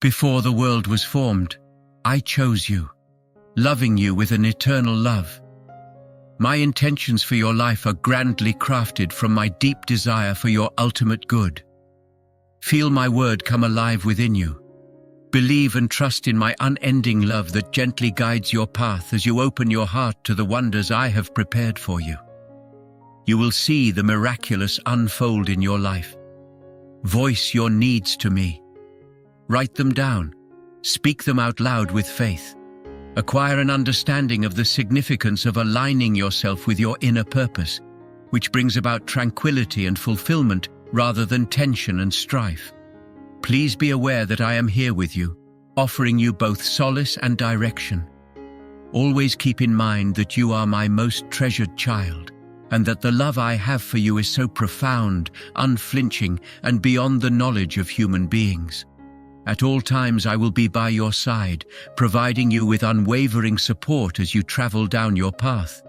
Before the world was formed, I chose you, loving you with an eternal love. My intentions for your life are grandly crafted from my deep desire for your ultimate good. Feel my word come alive within you. Believe and trust in my unending love that gently guides your path as you open your heart to the wonders I have prepared for you. You will see the miraculous unfold in your life. Voice your needs to me. Write them down. Speak them out loud with faith. Acquire an understanding of the significance of aligning yourself with your inner purpose, which brings about tranquility and fulfillment rather than tension and strife. Please be aware that I am here with you, offering you both solace and direction. Always keep in mind that you are my most treasured child, and that the love I have for you is so profound, unflinching, and beyond the knowledge of human beings. At all times I will be by your side, providing you with unwavering support as you travel down your path.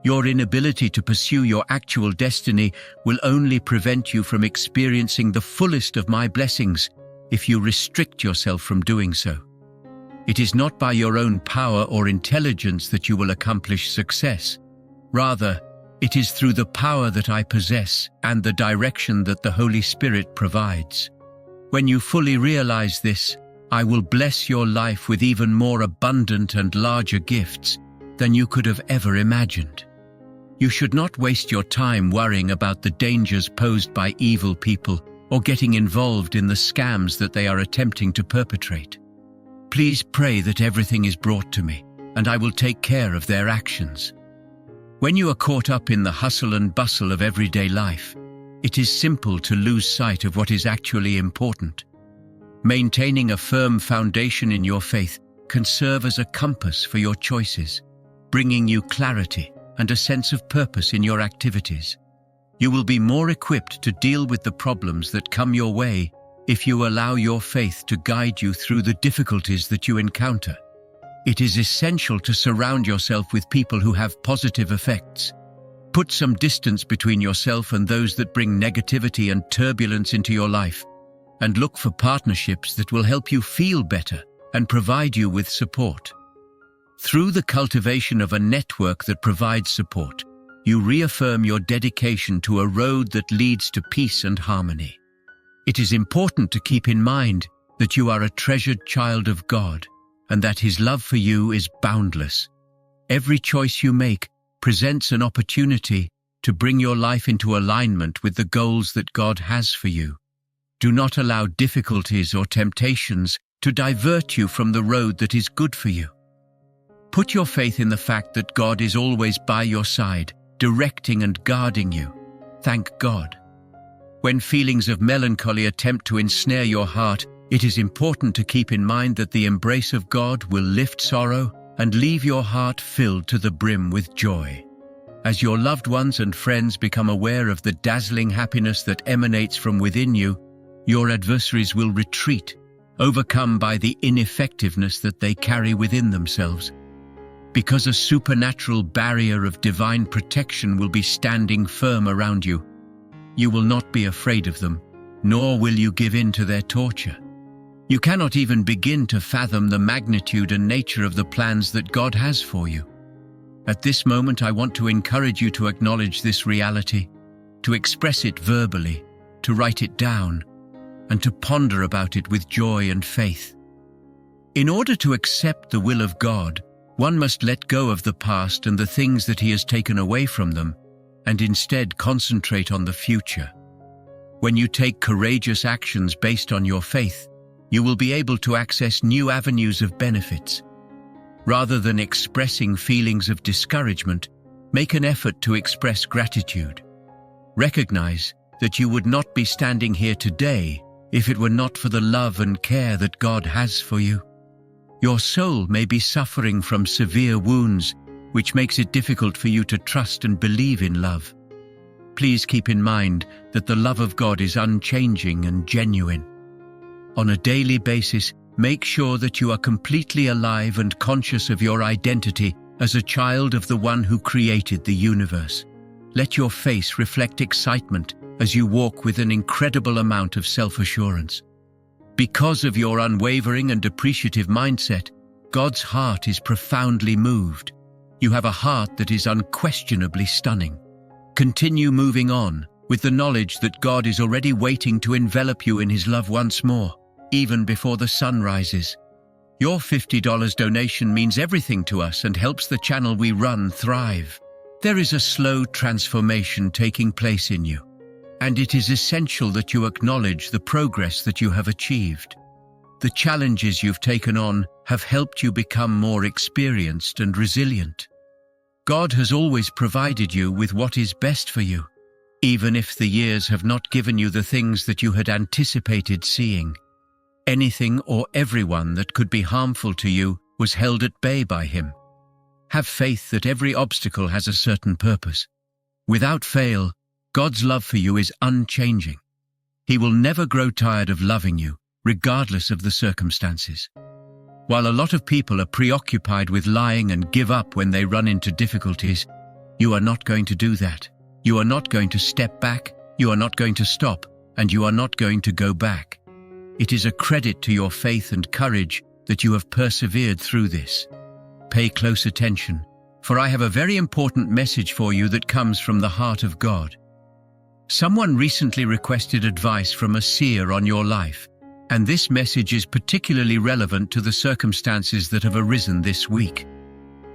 Your inability to pursue your actual destiny will only prevent you from experiencing the fullest of my blessings if you restrict yourself from doing so. It is not by your own power or intelligence that you will accomplish success. Rather, it is through the power that I possess and the direction that the Holy Spirit provides. When you fully realize this, I will bless your life with even more abundant and larger gifts than you could have ever imagined. You should not waste your time worrying about the dangers posed by evil people or getting involved in the scams that they are attempting to perpetrate. Please pray that everything is brought to me, and I will take care of their actions. When you are caught up in the hustle and bustle of everyday life, it is simple to lose sight of what is actually important. Maintaining a firm foundation in your faith can serve as a compass for your choices, bringing you clarity and a sense of purpose in your activities. You will be more equipped to deal with the problems that come your way if you allow your faith to guide you through the difficulties that you encounter. It is essential to surround yourself with people who have positive effects. Put some distance between yourself and those that bring negativity and turbulence into your life, and look for partnerships that will help you feel better and provide you with support. Through the cultivation of a network that provides support, you reaffirm your dedication to a road that leads to peace and harmony. It is important to keep in mind that you are a treasured child of God and that His love for you is boundless. Every choice you make presents an opportunity to bring your life into alignment with the goals that God has for you. Do not allow difficulties or temptations to divert you from the road that is good for you. Put your faith in the fact that God is always by your side, directing and guarding you. Thank God. When feelings of melancholy attempt to ensnare your heart, it is important to keep in mind that the embrace of God will lift sorrow and leave your heart filled to the brim with joy. As your loved ones and friends become aware of the dazzling happiness that emanates from within you, your adversaries will retreat, overcome by the ineffectiveness that they carry within themselves. Because a supernatural barrier of divine protection will be standing firm around you, you will not be afraid of them, nor will you give in to their torture. You cannot even begin to fathom the magnitude and nature of the plans that God has for you. At this moment, I want to encourage you to acknowledge this reality, to express it verbally, to write it down, and to ponder about it with joy and faith. In order to accept the will of God, one must let go of the past and the things that He has taken away from them, and instead concentrate on the future. When you take courageous actions based on your faith, you will be able to access new avenues of benefits. Rather than expressing feelings of discouragement, make an effort to express gratitude. Recognize that you would not be standing here today if it were not for the love and care that God has for you. Your soul may be suffering from severe wounds, which makes it difficult for you to trust and believe in love. Please keep in mind that the love of God is unchanging and genuine. On a daily basis, make sure that you are completely alive and conscious of your identity as a child of the one who created the universe. Let your face reflect excitement as you walk with an incredible amount of self-assurance. Because of your unwavering and appreciative mindset, God's heart is profoundly moved. You have a heart that is unquestionably stunning. Continue moving on, with the knowledge that God is already waiting to envelop you in His love once more, even before the sun rises. Your $50 donation means everything to us and helps the channel we run thrive. There is a slow transformation taking place in you, and it is essential that you acknowledge the progress that you have achieved. The challenges you've taken on have helped you become more experienced and resilient. God has always provided you with what is best for you, even if the years have not given you the things that you had anticipated seeing. Anything or everyone that could be harmful to you was held at bay by Him. Have faith that every obstacle has a certain purpose. Without fail, God's love for you is unchanging. He will never grow tired of loving you, regardless of the circumstances. While a lot of people are preoccupied with lying and give up when they run into difficulties, you are not going to do that. You are not going to step back, you are not going to stop, and you are not going to go back. It is a credit to your faith and courage that you have persevered through this. Pay close attention, for I have a very important message for you that comes from the heart of God. Someone recently requested advice from a seer on your life, and this message is particularly relevant to the circumstances that have arisen this week.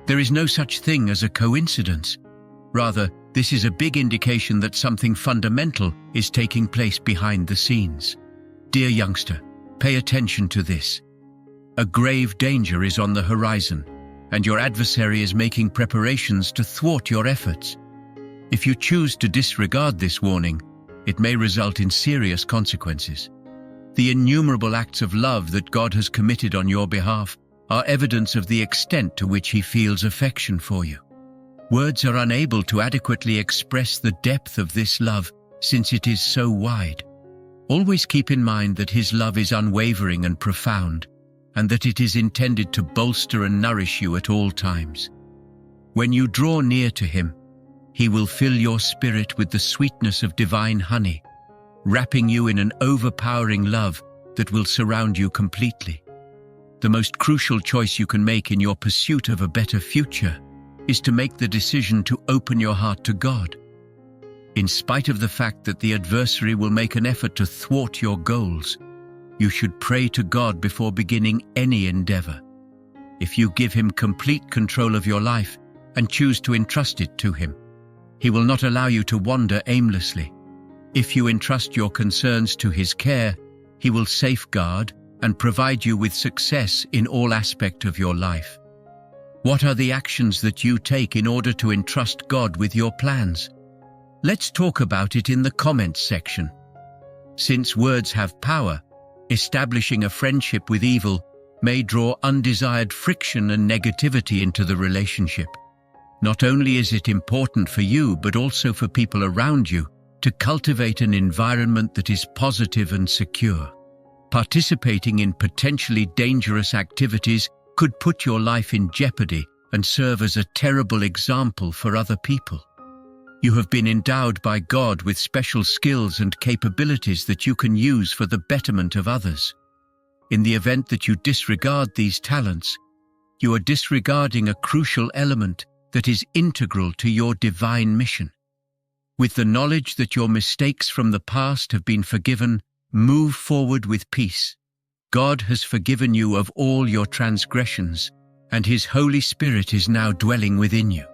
There is no such thing as a coincidence. Rather, this is a big indication that something fundamental is taking place behind the scenes. Dear youngster, pay attention to this. A grave danger is on the horizon, and your adversary is making preparations to thwart your efforts. If you choose to disregard this warning, it may result in serious consequences. The innumerable acts of love that God has committed on your behalf are evidence of the extent to which He feels affection for you. Words are unable to adequately express the depth of this love, since it is so wide. Always keep in mind that His love is unwavering and profound, and that it is intended to bolster and nourish you at all times. When you draw near to Him, He will fill your spirit with the sweetness of divine honey, wrapping you in an overpowering love that will surround you completely. The most crucial choice you can make in your pursuit of a better future is to make the decision to open your heart to God. In spite of the fact that the adversary will make an effort to thwart your goals, you should pray to God before beginning any endeavor. If you give Him complete control of your life and choose to entrust it to Him, He will not allow you to wander aimlessly. If you entrust your concerns to His care, He will safeguard and provide you with success in all aspects of your life. What are the actions that you take in order to entrust God with your plans? Let's talk about it in the comments section. Since words have power, establishing a friendship with evil may draw undesired friction and negativity into the relationship. Not only is it important for you, but also for people around you, to cultivate an environment that is positive and secure. Participating in potentially dangerous activities could put your life in jeopardy and serve as a terrible example for other people. You have been endowed by God with special skills and capabilities that you can use for the betterment of others. In the event that you disregard these talents, you are disregarding a crucial element that is integral to your divine mission. With the knowledge that your mistakes from the past have been forgiven, move forward with peace. God has forgiven you of all your transgressions, and His Holy Spirit is now dwelling within you.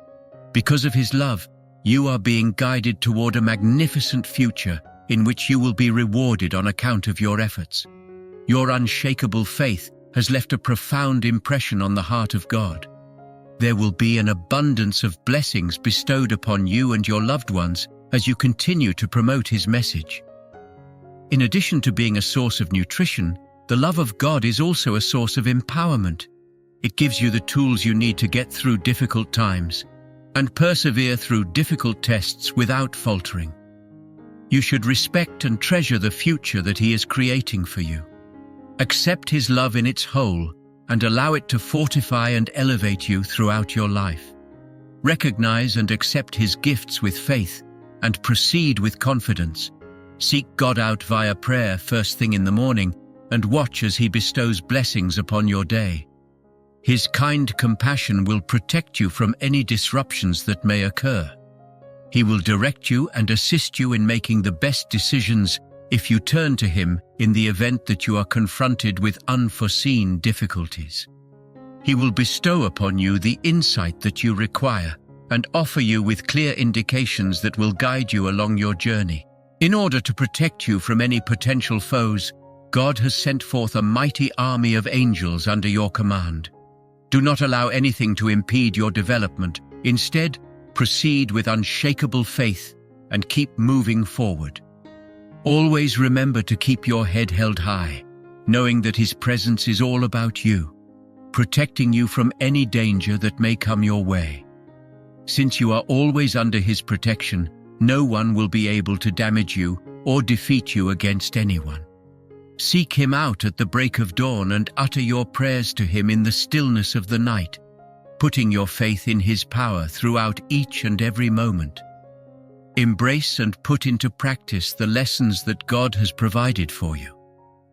Because of His love, you are being guided toward a magnificent future in which you will be rewarded on account of your efforts. Your unshakable faith has left a profound impression on the heart of God. There will be an abundance of blessings bestowed upon you and your loved ones as you continue to promote His message. In addition to being a source of nutrition, the love of God is also a source of empowerment. It gives you the tools you need to get through difficult times and persevere through difficult tests without faltering. You should respect and treasure the future that He is creating for you. Accept His love in its whole and allow it to fortify and elevate you throughout your life. Recognize and accept His gifts with faith and proceed with confidence. Seek God out via prayer first thing in the morning, and watch as he bestows blessings upon your day. His kind compassion will protect you from any disruptions that may occur. He will direct you and assist you in making the best decisions if you turn to him in the event that you are confronted with unforeseen difficulties. He will bestow upon you the insight that you require and offer you with clear indications that will guide you along your journey. In order to protect you from any potential foes, God has sent forth a mighty army of angels under your command. Do not allow anything to impede your development. Instead, proceed with unshakable faith and keep moving forward. Always remember to keep your head held high, knowing that His presence is all about you, protecting you from any danger that may come your way. Since you are always under His protection, no one will be able to damage you or defeat you against anyone. Seek Him out at the break of dawn and utter your prayers to Him in the stillness of the night, putting your faith in His power throughout each and every moment. Embrace and put into practice the lessons that God has provided for you.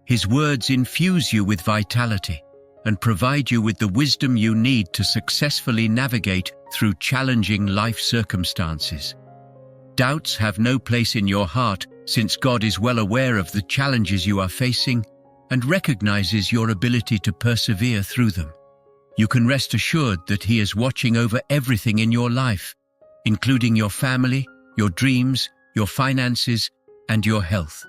His words infuse you with vitality and provide you with the wisdom you need to successfully navigate through challenging life circumstances. Doubts have no place in your heart, since God is well aware of the challenges you are facing and recognizes your ability to persevere through them. You can rest assured that He is watching over everything in your life, including your family, your dreams, your finances, and your health.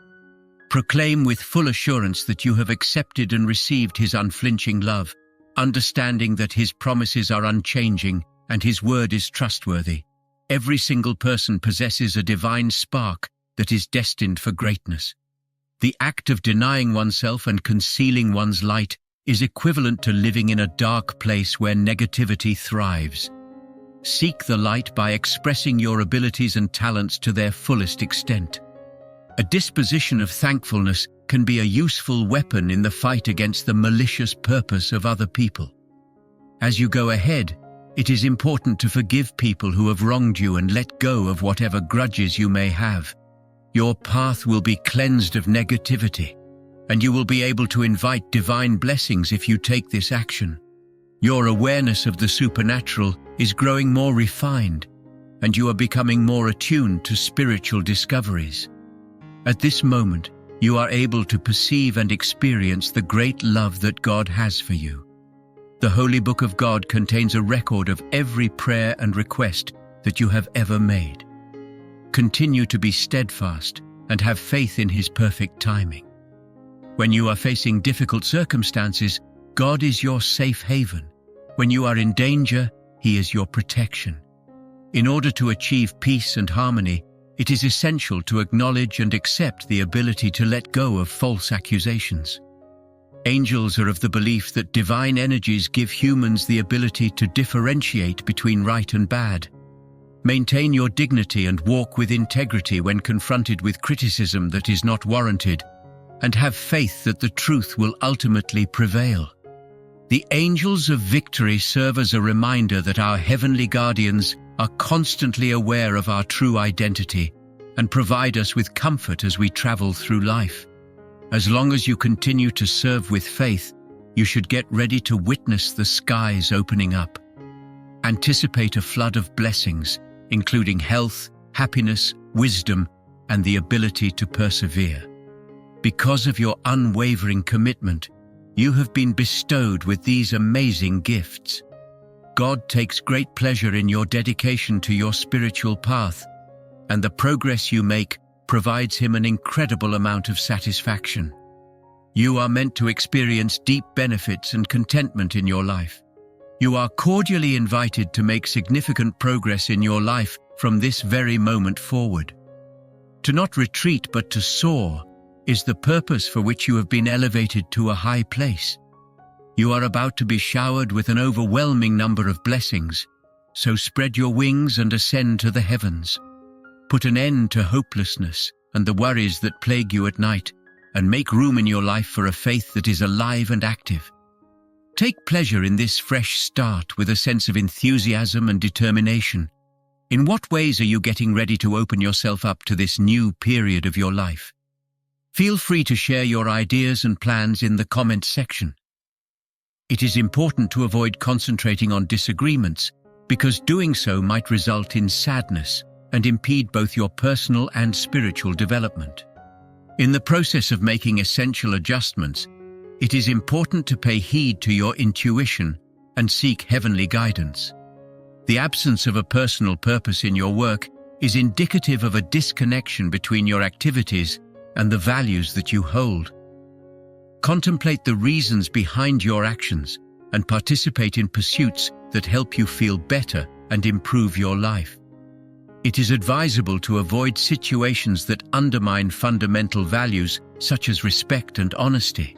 Proclaim with full assurance that you have accepted and received His unflinching love, understanding that His promises are unchanging and His word is trustworthy. Every single person possesses a divine spark that is destined for greatness. The act of denying oneself and concealing one's light is equivalent to living in a dark place where negativity thrives. Seek the light by expressing your abilities and talents to their fullest extent. A disposition of thankfulness can be a useful weapon in the fight against the malicious purpose of other people. As you go ahead, it is important to forgive people who have wronged you and let go of whatever grudges you may have. Your path will be cleansed of negativity, and you will be able to invite divine blessings if you take this action. Your awareness of the supernatural is growing more refined, and you are becoming more attuned to spiritual discoveries. At this moment, you are able to perceive and experience the great love that God has for you. The Holy Book of God contains a record of every prayer and request that you have ever made. Continue to be steadfast and have faith in His perfect timing. When you are facing difficult circumstances, God is your safe haven. When you are in danger, He is your protection. In order to achieve peace and harmony, it is essential to acknowledge and accept the ability to let go of false accusations. Angels are of the belief that divine energies give humans the ability to differentiate between right and bad. Maintain your dignity and walk with integrity when confronted with criticism that is not warranted, and have faith that the truth will ultimately prevail. The angels of victory serve as a reminder that our heavenly guardians are constantly aware of our true identity and provide us with comfort as we travel through life. As long as you continue to serve with faith, you should get ready to witness the skies opening up. Anticipate a flood of blessings, including health, happiness, wisdom, and the ability to persevere. Because of your unwavering commitment, you have been bestowed with these amazing gifts. God takes great pleasure in your dedication to your spiritual path, and the progress you make provides Him an incredible amount of satisfaction. You are meant to experience deep benefits and contentment in your life. You are cordially invited to make significant progress in your life from this very moment forward. To not retreat but to soar is the purpose for which you have been elevated to a high place. You are about to be showered with an overwhelming number of blessings, so spread your wings and ascend to the heavens. Put an end to hopelessness and the worries that plague you at night, and make room in your life for a faith that is alive and active. Take pleasure in this fresh start with a sense of enthusiasm and determination. In what ways are you getting ready to open yourself up to this new period of your life? Feel free to share your ideas and plans in the comment section. It is important to avoid concentrating on disagreements because doing so might result in sadness and impede both your personal and spiritual development. In the process of making essential adjustments, it is important to pay heed to your intuition and seek heavenly guidance. The absence of a personal purpose in your work is indicative of a disconnection between your activities and the values that you hold. Contemplate the reasons behind your actions and participate in pursuits that help you feel better and improve your life. It is advisable to avoid situations that undermine fundamental values such as respect and honesty,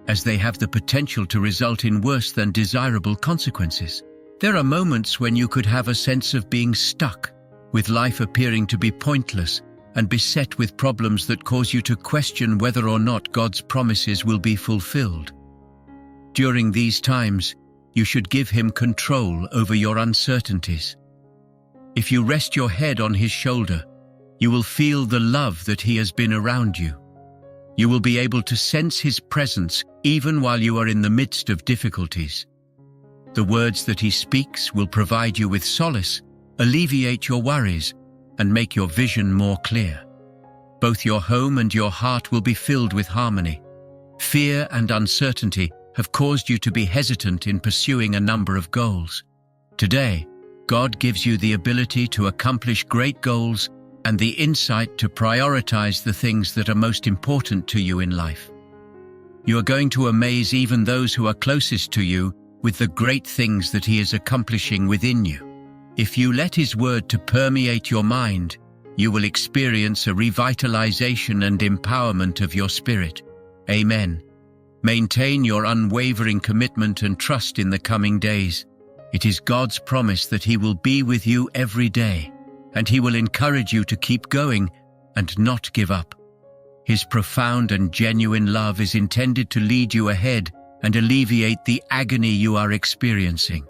as they have the potential to result in worse than desirable consequences. There are moments when you could have a sense of being stuck, with life appearing to be pointless and beset with problems that cause you to question whether or not God's promises will be fulfilled. During these times, you should give Him control over your uncertainties. If you rest your head on His shoulder, you will feel the love that He has been around you. You will be able to sense His presence even while you are in the midst of difficulties. The words that He speaks will provide you with solace, alleviate your worries, and make your vision more clear. Both your home and your heart will be filled with harmony. Fear and uncertainty have caused you to be hesitant in pursuing a number of goals. Today, God gives you the ability to accomplish great goals and the insight to prioritize the things that are most important to you in life. You are going to amaze even those who are closest to you with the great things that He is accomplishing within you. If you let His word to permeate your mind, you will experience a revitalization and empowerment of your spirit. Amen. Maintain your unwavering commitment and trust in the coming days. It is God's promise that He will be with you every day, and He will encourage you to keep going and not give up. His profound and genuine love is intended to lead you ahead and alleviate the agony you are experiencing.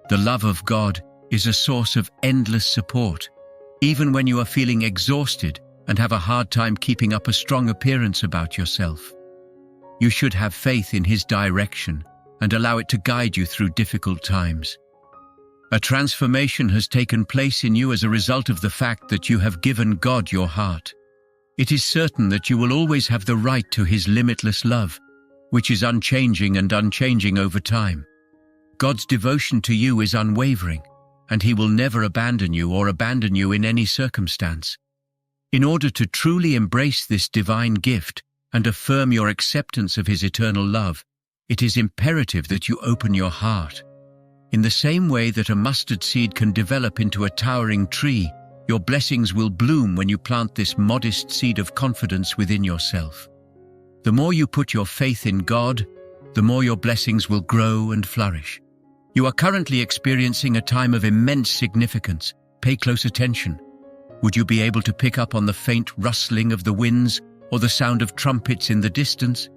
The love of God is a source of endless support, even when you are feeling exhausted and have a hard time keeping up a strong appearance about yourself. You should have faith in His direction and allow it to guide you through difficult times. A transformation has taken place in you as a result of the fact that you have given God your heart. It is certain that you will always have the right to His limitless love, which is unchanging and unchanging over time. God's devotion to you is unwavering, and He will never abandon you or abandon you in any circumstance. In order to truly embrace this divine gift and affirm your acceptance of His eternal love, it is imperative that you open your heart. In the same way that a mustard seed can develop into a towering tree, your blessings will bloom when you plant this modest seed of confidence within yourself. The more you put your faith in God, the more your blessings will grow and flourish. You are currently experiencing a time of immense significance. Pay close attention. Would you be able to pick up on the faint rustling of the winds or the sound of trumpets in the distance?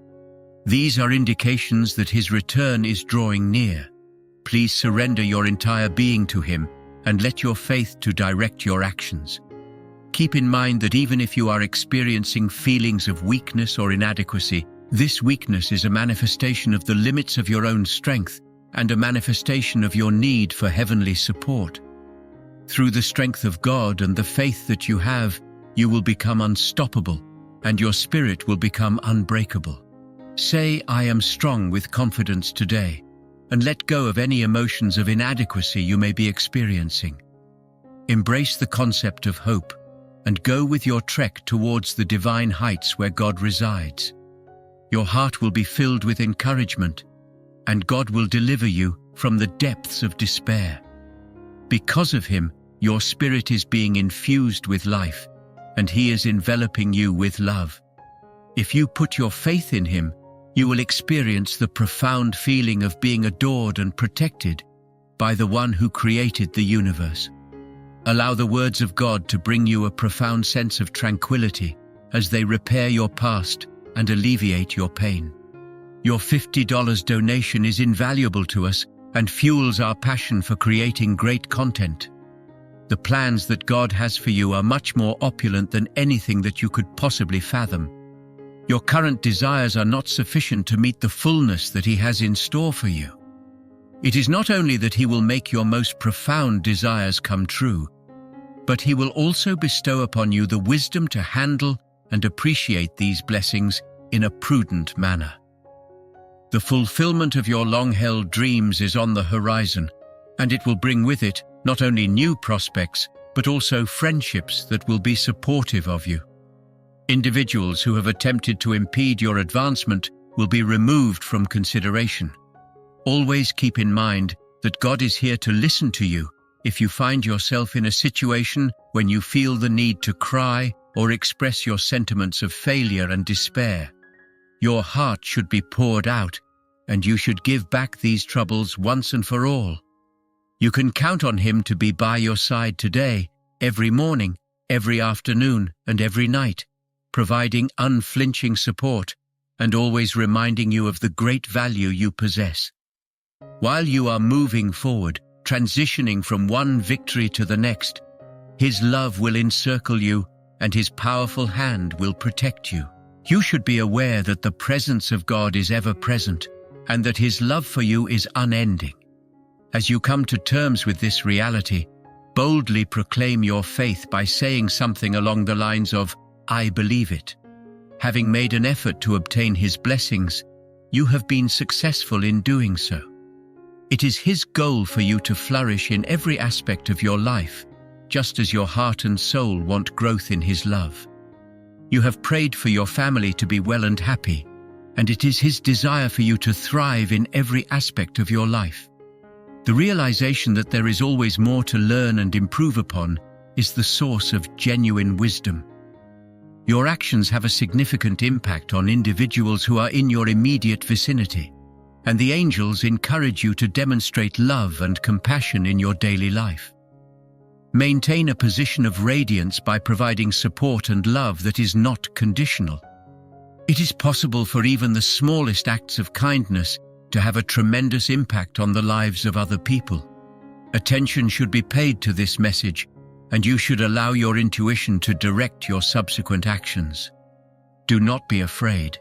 These are indications that His return is drawing near. Please surrender your entire being to Him and let your faith to direct your actions. Keep in mind that even if you are experiencing feelings of weakness or inadequacy, this weakness is a manifestation of the limits of your own strength and a manifestation of your need for heavenly support. Through the strength of God and the faith that you have, you will become unstoppable, and your spirit will become unbreakable. Say, "I am strong," with confidence today, and let go of any emotions of inadequacy you may be experiencing. Embrace the concept of hope, and go with your trek towards the divine heights where God resides. Your heart will be filled with encouragement, and God will deliver you from the depths of despair. Because of Him, your spirit is being infused with life, and He is enveloping you with love. If you put your faith in Him, you will experience the profound feeling of being adored and protected by the One who created the universe. Allow the words of God to bring you a profound sense of tranquility as they repair your past and alleviate your pain. Your $50 donation is invaluable to us and fuels our passion for creating great content. The plans that God has for you are much more opulent than anything that you could possibly fathom. Your current desires are not sufficient to meet the fullness that He has in store for you. It is not only that He will make your most profound desires come true, but He will also bestow upon you the wisdom to handle and appreciate these blessings in a prudent manner. The fulfillment of your long-held dreams is on the horizon, and it will bring with it not only new prospects, but also friendships that will be supportive of you. Individuals who have attempted to impede your advancement will be removed from consideration. Always keep in mind that God is here to listen to you if you find yourself in a situation when you feel the need to cry or express your sentiments of failure and despair. Your heart should be poured out, and you should give back these troubles once and for all. You can count on Him to be by your side today, every morning, every afternoon, and every night, providing unflinching support and always reminding you of the great value you possess. While you are moving forward, transitioning from one victory to the next, His love will encircle you and His powerful hand will protect you. You should be aware that the presence of God is ever present and that His love for you is unending. As you come to terms with this reality, boldly proclaim your faith by saying something along the lines of, "I believe it." Having made an effort to obtain His blessings, you have been successful in doing so. It is His goal for you to flourish in every aspect of your life, just as your heart and soul want growth in His love. You have prayed for your family to be well and happy, and it is His desire for you to thrive in every aspect of your life. The realization that there is always more to learn and improve upon is the source of genuine wisdom. Your actions have a significant impact on individuals who are in your immediate vicinity, and the angels encourage you to demonstrate love and compassion in your daily life. Maintain a position of radiance by providing support and love that is not conditional. It is possible for even the smallest acts of kindness to have a tremendous impact on the lives of other people. Attention should be paid to this message, and you should allow your intuition to direct your subsequent actions. Do not be afraid,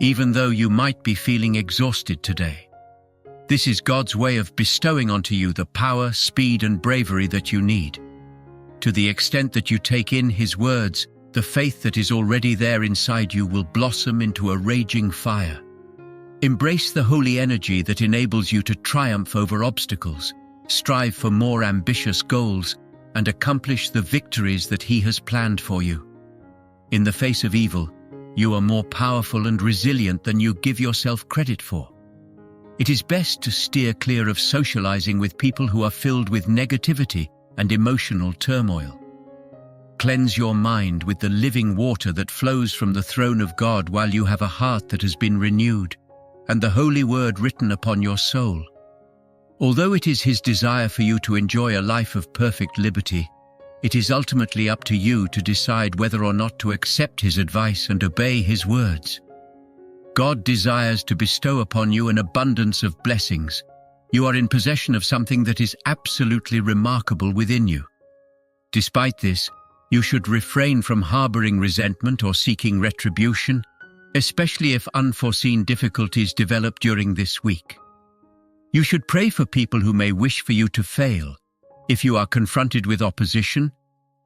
even though you might be feeling exhausted today. This is God's way of bestowing onto you the power, speed, and bravery that you need. To the extent that you take in His words, the faith that is already there inside you will blossom into a raging fire. Embrace the holy energy that enables you to triumph over obstacles, strive for more ambitious goals, and accomplish the victories that He has planned for you. In the face of evil, you are more powerful and resilient than you give yourself credit for. It is best to steer clear of socializing with people who are filled with negativity and emotional turmoil. Cleanse your mind with the living water that flows from the throne of God while you have a heart that has been renewed, and the holy word written upon your soul. Although it is His desire for you to enjoy a life of perfect liberty, it is ultimately up to you to decide whether or not to accept His advice and obey His words. God desires to bestow upon you an abundance of blessings. You are in possession of something that is absolutely remarkable within you. Despite this, you should refrain from harboring resentment or seeking retribution, especially if unforeseen difficulties develop during this week. You should pray for people who may wish for you to fail, if you are confronted with opposition,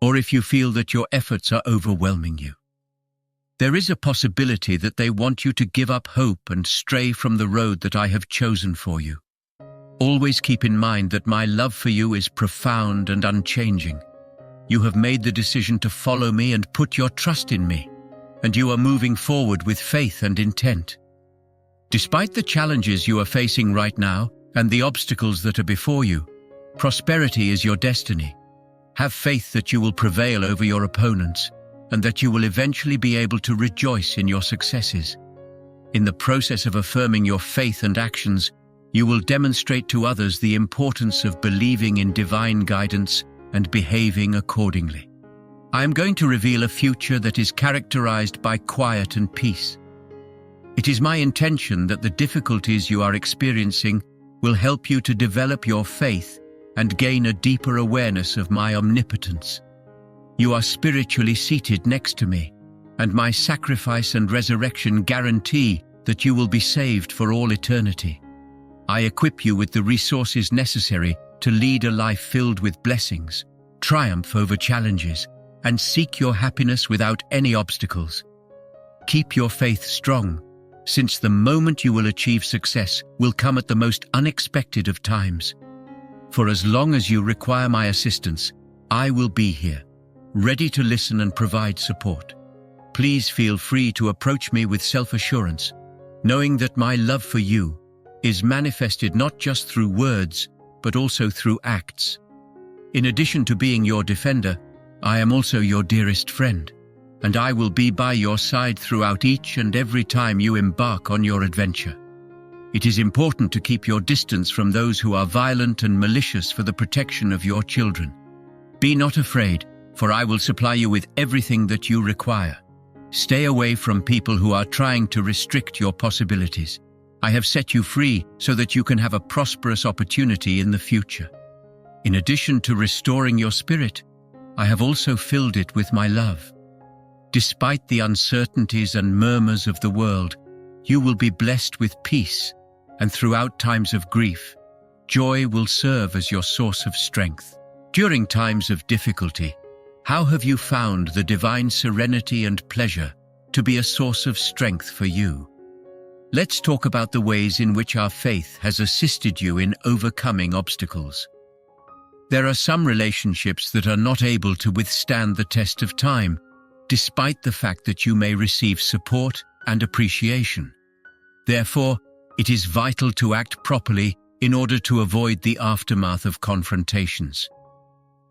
or if you feel that your efforts are overwhelming you. There is a possibility that they want you to give up hope and stray from the road that I have chosen for you. Always keep in mind that my love for you is profound and unchanging. You have made the decision to follow me and put your trust in me, and you are moving forward with faith and intent. Despite the challenges you are facing right now and the obstacles that are before you, prosperity is your destiny. Have faith that you will prevail over your opponents and that you will eventually be able to rejoice in your successes. In the process of affirming your faith and actions, you will demonstrate to others the importance of believing in divine guidance and behaving accordingly. I am going to reveal a future that is characterized by quiet and peace. It is my intention that the difficulties you are experiencing will help you to develop your faith and gain a deeper awareness of my omnipotence. You are spiritually seated next to me, and my sacrifice and resurrection guarantee that you will be saved for all eternity. I equip you with the resources necessary to lead a life filled with blessings, triumph over challenges, and seek your happiness without any obstacles. Keep your faith strong, since the moment you will achieve success will come at the most unexpected of times. For as long as you require my assistance, I will be here, ready to listen and provide support. Please feel free to approach me with self-assurance, knowing that my love for you is manifested not just through words, but also through acts. In addition to being your defender, I am also your dearest friend, and I will be by your side throughout each and every time you embark on your adventure. It is important to keep your distance from those who are violent and malicious for the protection of your children. Be not afraid, for I will supply you with everything that you require. Stay away from people who are trying to restrict your possibilities. I have set you free so that you can have a prosperous opportunity in the future. In addition to restoring your spirit, I have also filled it with my love. Despite the uncertainties and murmurs of the world, you will be blessed with peace, and throughout times of grief, joy will serve as your source of strength. During times of difficulty, how have you found the divine serenity and pleasure to be a source of strength for you? Let's talk about the ways in which our faith has assisted you in overcoming obstacles. There are some relationships that are not able to withstand the test of time, despite the fact that you may receive support and appreciation. Therefore, it is vital to act properly in order to avoid the aftermath of confrontations.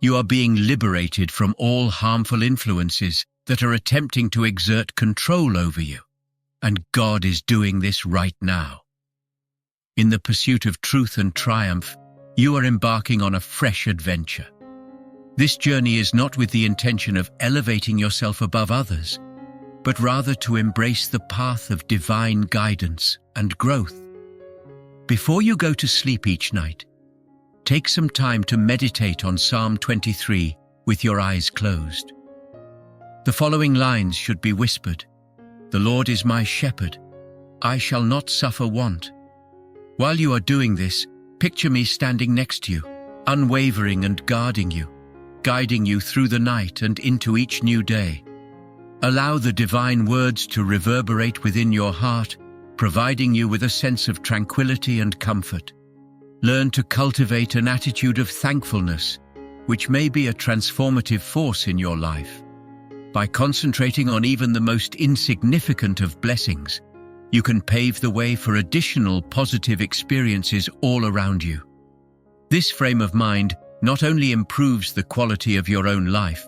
You are being liberated from all harmful influences that are attempting to exert control over you, and God is doing this right now. In the pursuit of truth and triumph, you are embarking on a fresh adventure. This journey is not with the intention of elevating yourself above others, but rather to embrace the path of divine guidance and growth. Before you go to sleep each night, take some time to meditate on Psalm 23 with your eyes closed. The following lines should be whispered. The Lord is my shepherd. I shall not suffer want. While you are doing this, picture me standing next to you, unwavering and guarding you, guiding you through the night and into each new day. Allow the divine words to reverberate within your heart, providing you with a sense of tranquility and comfort. Learn to cultivate an attitude of thankfulness, which may be a transformative force in your life. By concentrating on even the most insignificant of blessings, you can pave the way for additional positive experiences all around you. This frame of mind not only improves the quality of your own life,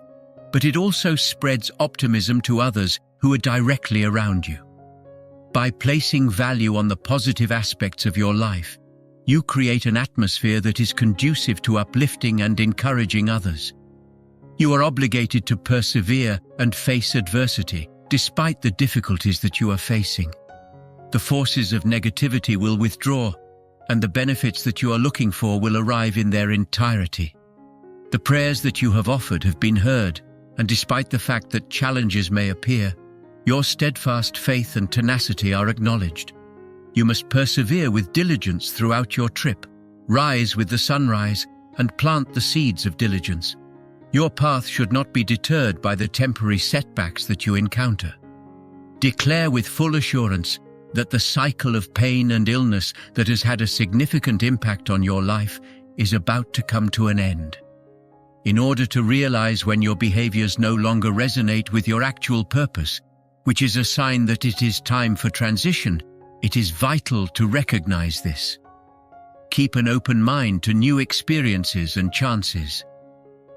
but it also spreads optimism to others who are directly around you. By placing value on the positive aspects of your life, you create an atmosphere that is conducive to uplifting and encouraging others. You are obligated to persevere and face adversity, despite the difficulties that you are facing. The forces of negativity will withdraw, and the benefits that you are looking for will arrive in their entirety. The prayers that you have offered have been heard, and despite the fact that challenges may appear, your steadfast faith and tenacity are acknowledged. You must persevere with diligence throughout your trip, rise with the sunrise, and plant the seeds of diligence. Your path should not be deterred by the temporary setbacks that you encounter. Declare with full assurance that the cycle of pain and illness that has had a significant impact on your life is about to come to an end. In order to realize when your behaviors no longer resonate with your actual purpose, which is a sign that it is time for transition, it is vital to recognize this. Keep an open mind to new experiences and chances.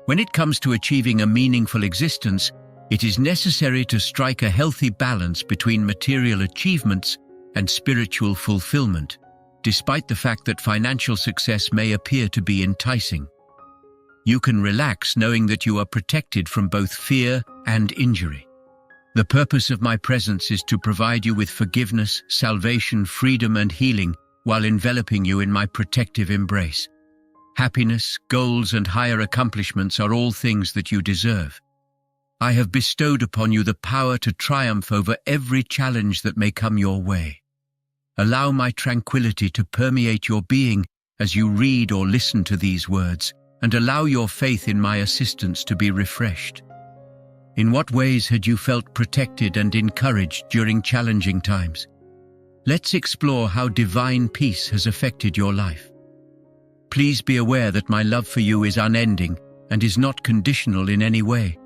When it comes to achieving a meaningful existence, it is necessary to strike a healthy balance between material achievements and spiritual fulfillment, despite the fact that financial success may appear to be enticing. You can relax knowing that you are protected from both fear and injury. The purpose of my presence is to provide you with forgiveness, salvation, freedom, and healing while enveloping you in my protective embrace. Happiness, goals, and higher accomplishments are all things that you deserve. I have bestowed upon you the power to triumph over every challenge that may come your way. Allow my tranquility to permeate your being as you read or listen to these words, and allow your faith in my assistance to be refreshed. In what ways had you felt protected and encouraged during challenging times? Let's explore how divine peace has affected your life. Please be aware that my love for you is unending and is not conditional in any way.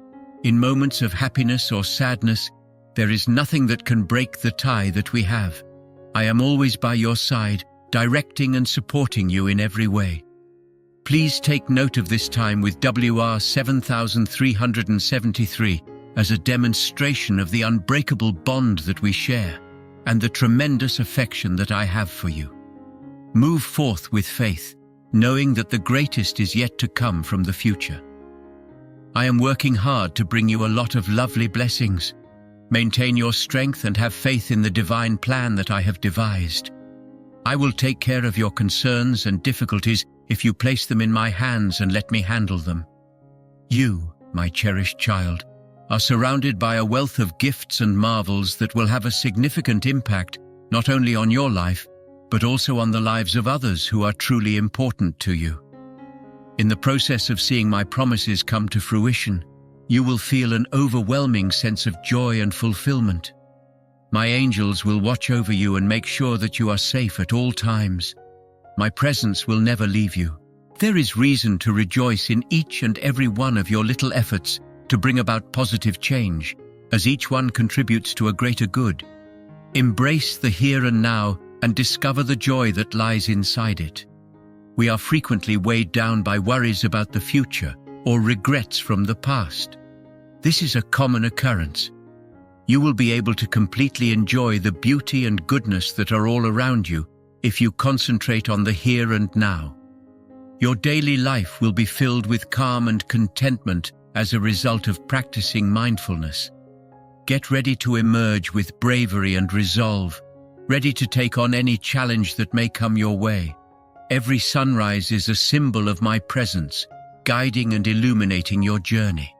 In moments of happiness or sadness, there is nothing that can break the tie that we have. I am always by your side, directing and supporting you in every way. Please take note of this time with WR 7373 as a demonstration of the unbreakable bond that we share and the tremendous affection that I have for you. Move forth with faith, knowing that the greatest is yet to come from the future. I am working hard to bring you a lot of lovely blessings. Maintain your strength and have faith in the divine plan that I have devised. I will take care of your concerns and difficulties if you place them in my hands and let me handle them. You, my cherished child, are surrounded by a wealth of gifts and marvels that will have a significant impact not only on your life, but also on the lives of others who are truly important to you. In the process of seeing my promises come to fruition, you will feel an overwhelming sense of joy and fulfillment. My angels will watch over you and make sure that you are safe at all times. My presence will never leave you. There is reason to rejoice in each and every one of your little efforts to bring about positive change, as each one contributes to a greater good. Embrace the here and now and discover the joy that lies inside it. We are frequently weighed down by worries about the future or regrets from the past. This is a common occurrence. You will be able to completely enjoy the beauty and goodness that are all around you if you concentrate on the here and now. Your daily life will be filled with calm and contentment as a result of practicing mindfulness. Get ready to emerge with bravery and resolve, ready to take on any challenge that may come your way. Every sunrise is a symbol of my presence, guiding and illuminating your journey.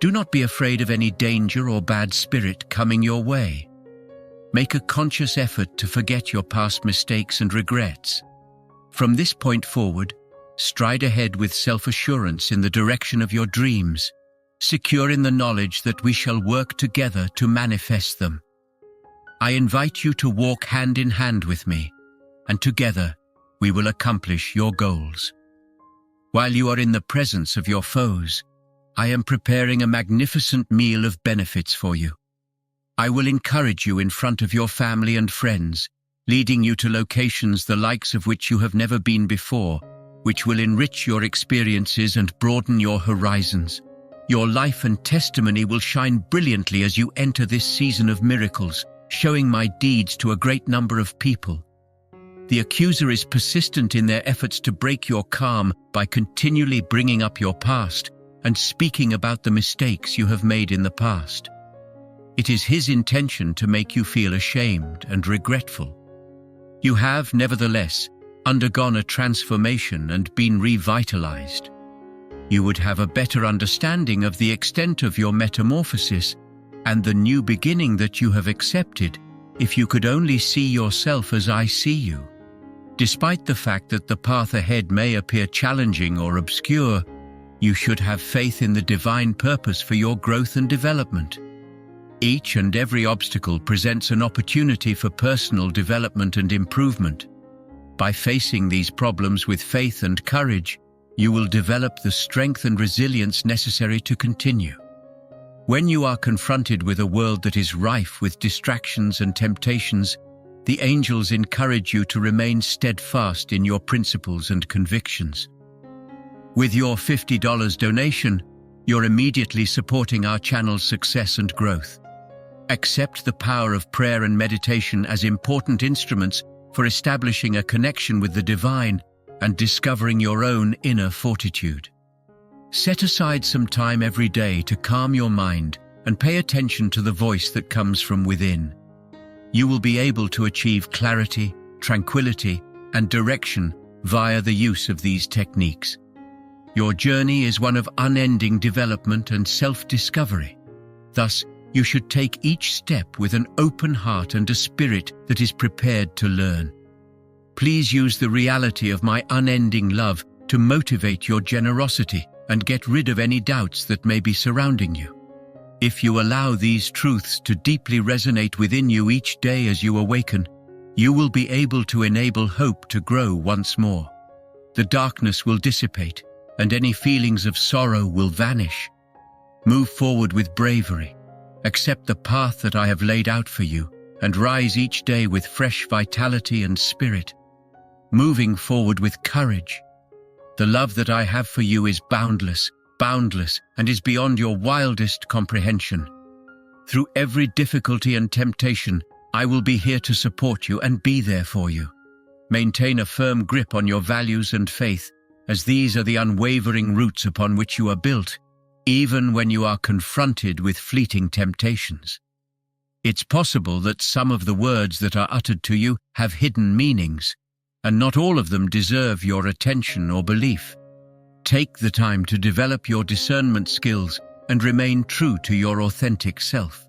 Do not be afraid of any danger or bad spirit coming your way. Make a conscious effort to forget your past mistakes and regrets. From this point forward, stride ahead with self-assurance in the direction of your dreams, secure in the knowledge that we shall work together to manifest them. I invite you to walk hand in hand with me, and together we will accomplish your goals. While you are in the presence of your foes, I am preparing a magnificent meal of benefits for you. I will encourage you in front of your family and friends, leading you to locations the likes of which you have never been before, which will enrich your experiences and broaden your horizons. Your life and testimony will shine brilliantly as you enter this season of miracles, showing my deeds to a great number of people. The accuser is persistent in their efforts to break your calm by continually bringing up your past and speaking about the mistakes you have made in the past. It is his intention to make you feel ashamed and regretful. You have, nevertheless, undergone a transformation and been revitalized. You would have a better understanding of the extent of your metamorphosis and the new beginning that you have accepted if you could only see yourself as I see you. Despite the fact that the path ahead may appear challenging or obscure, you should have faith in the divine purpose for your growth and development. Each and every obstacle presents an opportunity for personal development and improvement. By facing these problems with faith and courage, you will develop the strength and resilience necessary to continue. When you are confronted with a world that is rife with distractions and temptations, the angels encourage you to remain steadfast in your principles and convictions. With your $50 donation, you're immediately supporting our channel's success and growth. Accept the power of prayer and meditation as important instruments for establishing a connection with the divine and discovering your own inner fortitude. Set aside some time every day to calm your mind and pay attention to the voice that comes from within. You will be able to achieve clarity, tranquility, and direction via the use of these techniques. Your journey is one of unending development and self-discovery. Thus, you should take each step with an open heart and a spirit that is prepared to learn. Please use the reality of my unending love to motivate your generosity and get rid of any doubts that may be surrounding you. If you allow these truths to deeply resonate within you each day as you awaken, you will be able to enable hope to grow once more. The darkness will dissipate, and any feelings of sorrow will vanish. Move forward with bravery. Accept the path that I have laid out for you, and rise each day with fresh vitality and spirit. Moving forward with courage. The love that I have for you is boundless, and is beyond your wildest comprehension. Through every difficulty and temptation, I will be here to support you and be there for you. Maintain a firm grip on your values and faith, as these are the unwavering roots upon which you are built, even when you are confronted with fleeting temptations. It's possible that some of the words that are uttered to you have hidden meanings, and not all of them deserve your attention or belief. Take the time to develop your discernment skills and remain true to your authentic self.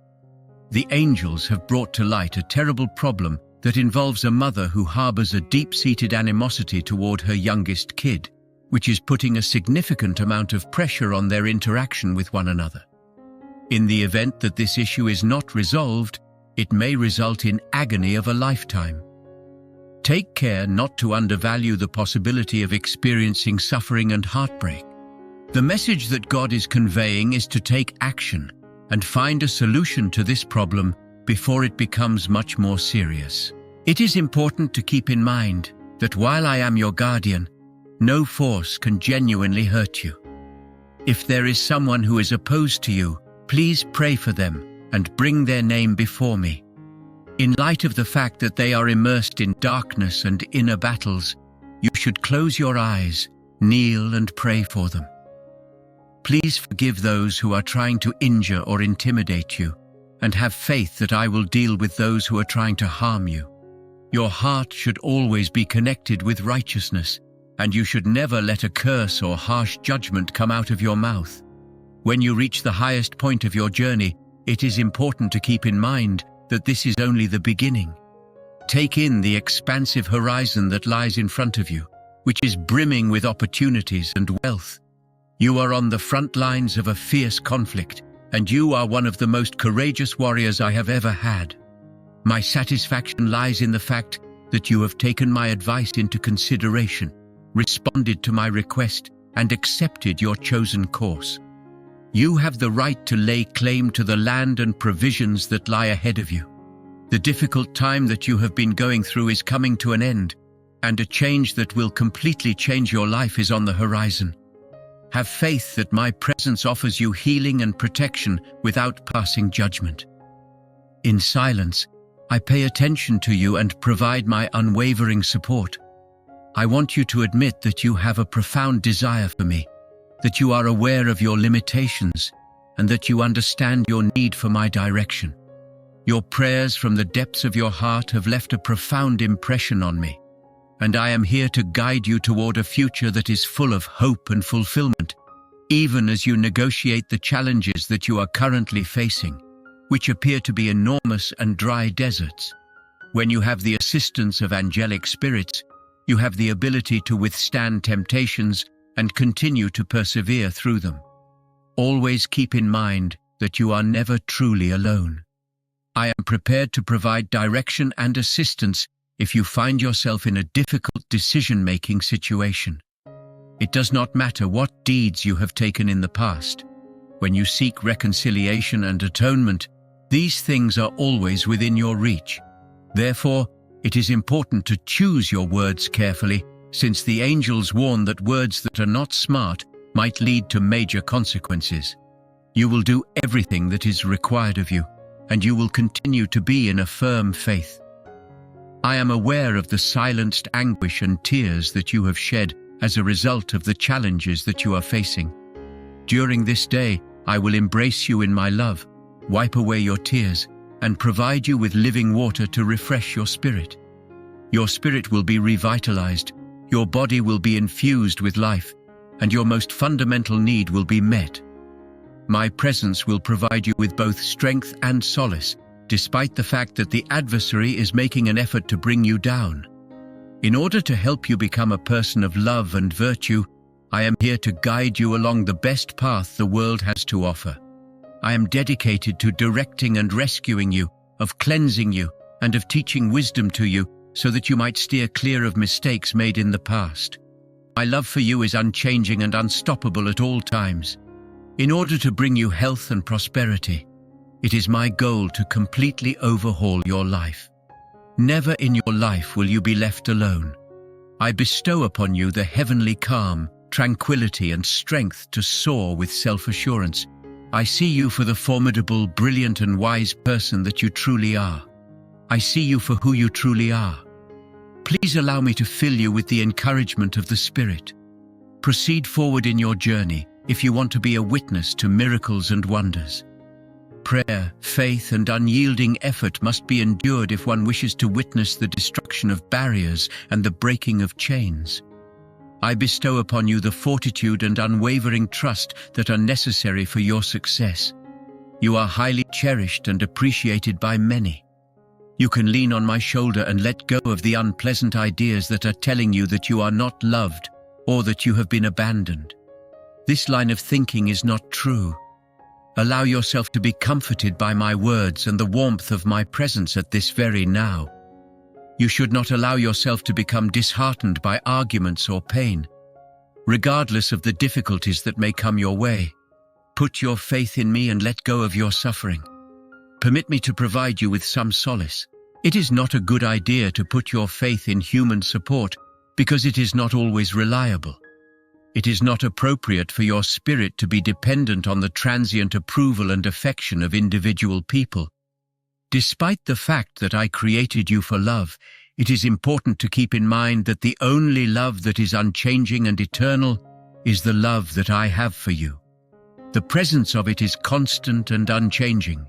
The angels have brought to light a terrible problem that involves a mother who harbors a deep-seated animosity toward her youngest kid, which is putting a significant amount of pressure on their interaction with one another. In the event that this issue is not resolved, it may result in agony of a lifetime. Take care not to undervalue the possibility of experiencing suffering and heartbreak. The message that God is conveying is to take action and find a solution to this problem before it becomes much more serious. It is important to keep in mind that while I am your guardian, no force can genuinely hurt you. If there is someone who is opposed to you, please pray for them and bring their name before me. In light of the fact that they are immersed in darkness and inner battles, you should close your eyes, kneel and pray for them. Please forgive those who are trying to injure or intimidate you, and have faith that I will deal with those who are trying to harm you. Your heart should always be connected with righteousness, and you should never let a curse or harsh judgment come out of your mouth. When you reach the highest point of your journey, it is important to keep in mind that this is only the beginning. Take in the expansive horizon that lies in front of you, which is brimming with opportunities and wealth. You are on the front lines of a fierce conflict, and you are one of the most courageous warriors I have ever had. My satisfaction lies in the fact that you have taken my advice into consideration, responded to my request, and accepted your chosen course. You have the right to lay claim to the land and provisions that lie ahead of you. The difficult time that you have been going through is coming to an end, and a change that will completely change your life is on the horizon. Have faith that my presence offers you healing and protection without passing judgment. In silence, I pay attention to you and provide my unwavering support. I want you to admit that you have a profound desire for me, that you are aware of your limitations, and that you understand your need for my direction. Your prayers from the depths of your heart have left a profound impression on me, and I am here to guide you toward a future that is full of hope and fulfillment, even as you negotiate the challenges that you are currently facing, which appear to be enormous and dry deserts. When you have the assistance of angelic spirits, you have the ability to withstand temptations and continue to persevere through them. Always keep in mind that you are never truly alone. I am prepared to provide direction and assistance if you find yourself in a difficult decision-making situation. It does not matter what deeds you have taken in the past. When you seek reconciliation and atonement, these things are always within your reach. Therefore, it is important to choose your words carefully, since the angels warn that words that are not smart might lead to major consequences. You will do everything that is required of you, and you will continue to be in a firm faith. I am aware of the silenced anguish and tears that you have shed as a result of the challenges that you are facing. During this day, I will embrace you in my love, wipe away your tears, and provide you with living water to refresh your spirit. Your spirit will be revitalized, your body will be infused with life, and your most fundamental need will be met. My presence will provide you with both strength and solace, despite the fact that the adversary is making an effort to bring you down. In order to help you become a person of love and virtue, I am here to guide you along the best path the world has to offer. I am dedicated to directing and rescuing you, of cleansing you, and of teaching wisdom to you, so that you might steer clear of mistakes made in the past. My love for you is unchanging and unstoppable at all times. In order to bring you health and prosperity, it is my goal to completely overhaul your life. Never in your life will you be left alone. I bestow upon you the heavenly calm, tranquility, and strength to soar with self-assurance. I see you for the formidable, brilliant, and wise person that you truly are. I see you for who you truly are. Please allow me to fill you with the encouragement of the Spirit. Proceed forward in your journey if you want to be a witness to miracles and wonders. Prayer, faith, and unyielding effort must be endured if one wishes to witness the destruction of barriers and the breaking of chains. I bestow upon you the fortitude and unwavering trust that are necessary for your success. You are highly cherished and appreciated by many. You can lean on my shoulder and let go of the unpleasant ideas that are telling you that you are not loved or that you have been abandoned. This line of thinking is not true. Allow yourself to be comforted by my words and the warmth of my presence at this very now. You should not allow yourself to become disheartened by arguments or pain. Regardless of the difficulties that may come your way, put your faith in me and let go of your suffering. Permit me to provide you with some solace. It is not a good idea to put your faith in human support because it is not always reliable. It is not appropriate for your spirit to be dependent on the transient approval and affection of individual people. Despite the fact that I created you for love, it is important to keep in mind that the only love that is unchanging and eternal is the love that I have for you. The presence of it is constant and unchanging.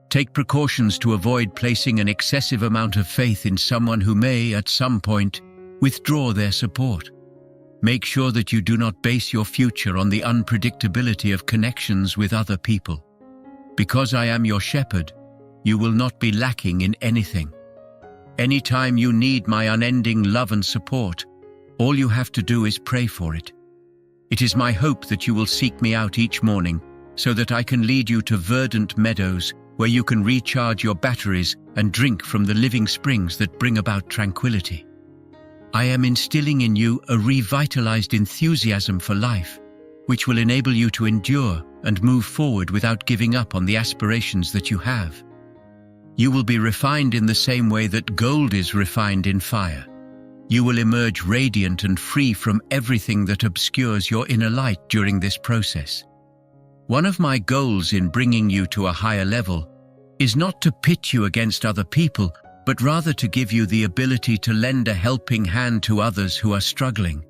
Take precautions to avoid placing an excessive amount of faith in someone who may, at some point, withdraw their support. Make sure that you do not base your future on the unpredictability of connections with other people. Because I am your shepherd, you will not be lacking in anything. Anytime you need my unending love and support, all you have to do is pray for it. It is my hope that you will seek me out each morning so that I can lead you to verdant meadows where you can recharge your batteries and drink from the living springs that bring about tranquility. I am instilling in you a revitalized enthusiasm for life, which will enable you to endure and move forward without giving up on the aspirations that you have. You will be refined in the same way that gold is refined in fire. You will emerge radiant and free from everything that obscures your inner light during this process. One of my goals in bringing you to a higher level is not to pit you against other people, but rather to give you the ability to lend a helping hand to others who are struggling.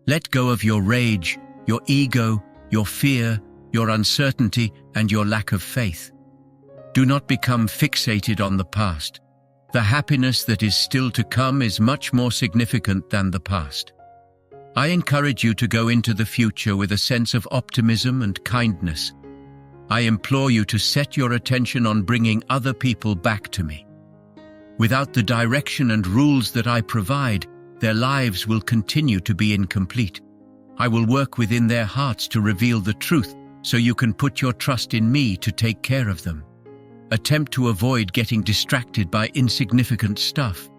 Let go of your rage, your ego, your fear, your uncertainty, and your lack of faith. Do not become fixated on the past. The happiness that is still to come is much more significant than the past. I encourage you to go into the future with a sense of optimism and kindness. I implore you to set your attention on bringing other people back to me. Without the direction and rules that I provide, their lives will continue to be incomplete. I will work within their hearts to reveal the truth so you can put your trust in me to take care of them. Attempt to avoid getting distracted by insignificant stuff.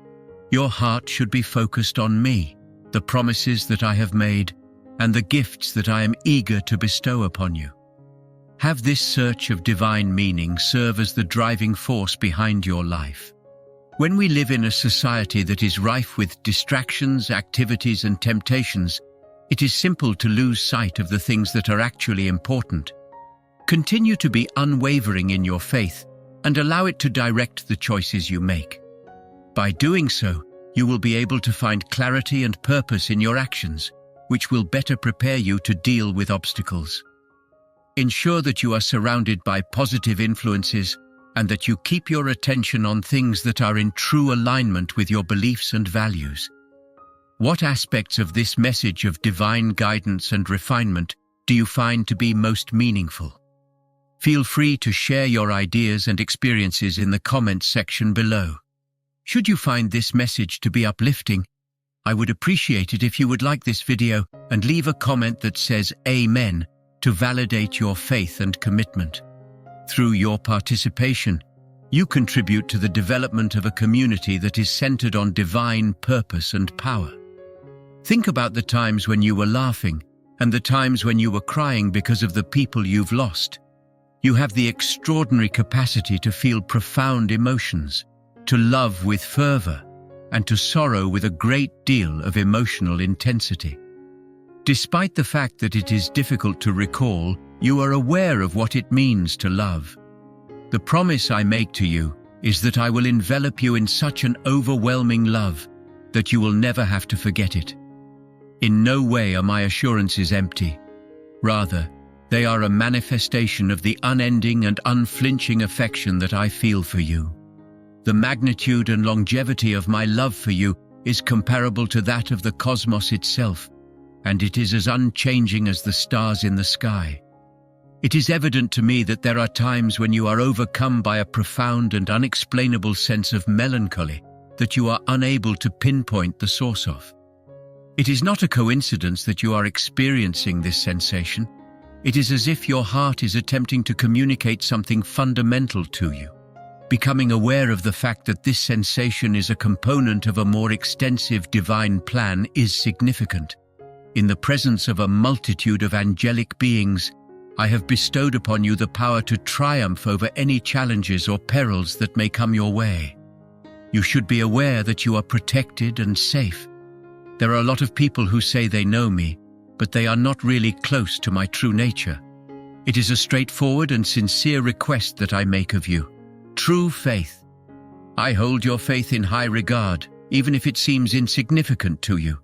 Your heart should be focused on me, the promises that I have made, and the gifts that I am eager to bestow upon you. Have this search of divine meaning serve as the driving force behind your life. When we live in a society that is rife with distractions, activities, and temptations, it is simple to lose sight of the things that are actually important. Continue to be unwavering in your faith and allow it to direct the choices you make. By doing so, you will be able to find clarity and purpose in your actions, which will better prepare you to deal with obstacles. Ensure that you are surrounded by positive influences and that you keep your attention on things that are in true alignment with your beliefs and values. What aspects of this message of divine guidance and refinement do you find to be most meaningful? Feel free to share your ideas and experiences in the comments section below. Should you find this message to be uplifting, I would appreciate it if you would like this video and leave a comment that says Amen to validate your faith and commitment. Through your participation, you contribute to the development of a community that is centered on divine purpose and power. Think about the times when you were laughing and the times when you were crying because of the people you've lost. You have the extraordinary capacity to feel profound emotions, to love with fervor, and to sorrow with a great deal of emotional intensity. Despite the fact that it is difficult to recall, you are aware of what it means to love. The promise I make to you is that I will envelop you in such an overwhelming love that you will never have to forget it. In no way are my assurances empty. Rather, they are a manifestation of the unending and unflinching affection that I feel for you. The magnitude and longevity of my love for you is comparable to that of the cosmos itself, and it is as unchanging as the stars in the sky. It is evident to me that there are times when you are overcome by a profound and unexplainable sense of melancholy that you are unable to pinpoint the source of. It is not a coincidence that you are experiencing this sensation. It is as if your heart is attempting to communicate something fundamental to you. Becoming aware of the fact that this sensation is a component of a more extensive divine plan is significant. In the presence of a multitude of angelic beings, I have bestowed upon you the power to triumph over any challenges or perils that may come your way. You should be aware that you are protected and safe. There are a lot of people who say they know me, but they are not really close to my true nature. It is a straightforward and sincere request that I make of you. True faith. I hold your faith in high regard, even if it seems insignificant to you.